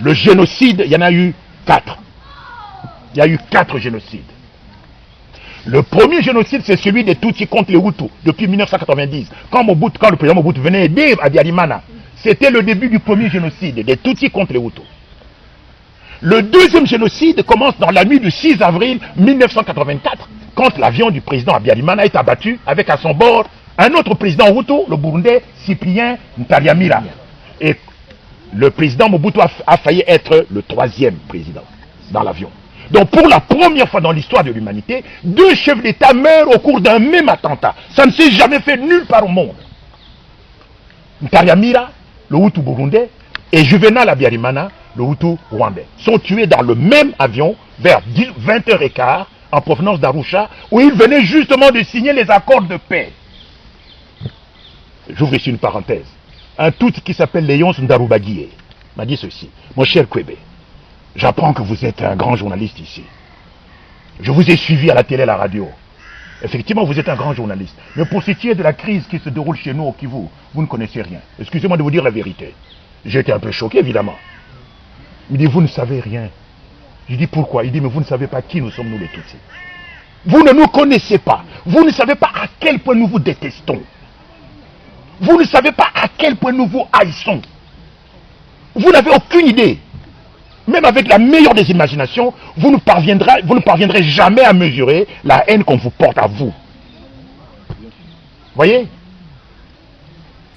Le génocide, il y en a eu 4. Il y a eu 4 génocides. Le premier génocide, c'est celui des Tutsis contre les Hutus, depuis 1990. Quand le président Mobutu venait aider Habyarimana, c'était le début du premier génocide, des Tutsis contre les Hutus. Le deuxième génocide commence dans la nuit du 6 avril 1984, quand l'avion du président Habyarimana est abattu avec à son bord un autre président Hutu, le Burundais Cyprien Ntaryamira. Et le président Mobutu a failli être le 3e président dans l'avion. Donc pour la première fois dans l'histoire de l'humanité, 2 chefs d'État meurent au cours d'un même attentat. Ça ne s'est jamais fait nulle part au monde. Ntaryamira, le Hutu burundais, et Juvenal Habyarimana, le Hutu rwandais, sont tués dans le même avion vers 20h15 en provenance d'Arusha, où ils venaient justement de signer les accords de paix. J'ouvre ici une parenthèse. Un Tutsi qui s'appelle Léonce Ndarubagié m'a dit ceci: mon cher Kwebe, j'apprends que vous êtes un grand journaliste ici. Je vous ai suivi à la télé et à la radio. Effectivement, vous êtes un grand journaliste. Mais pour ce qui est de la crise qui se déroule chez nous au Kivu, vous ne connaissez rien. Excusez-moi de vous dire la vérité. J'ai été un peu choqué, évidemment. Il dit, vous ne savez rien. Je dis, pourquoi? Il dit, mais vous ne savez pas qui nous sommes, nous les Tutsis. Vous ne nous connaissez pas. Vous ne savez pas à quel point nous vous détestons. Vous ne savez pas à quel point nous vous haïssons. Vous n'avez aucune idée. Même avec la meilleure des imaginations, vous ne parviendrez jamais à mesurer la haine qu'on vous porte à vous. Voyez?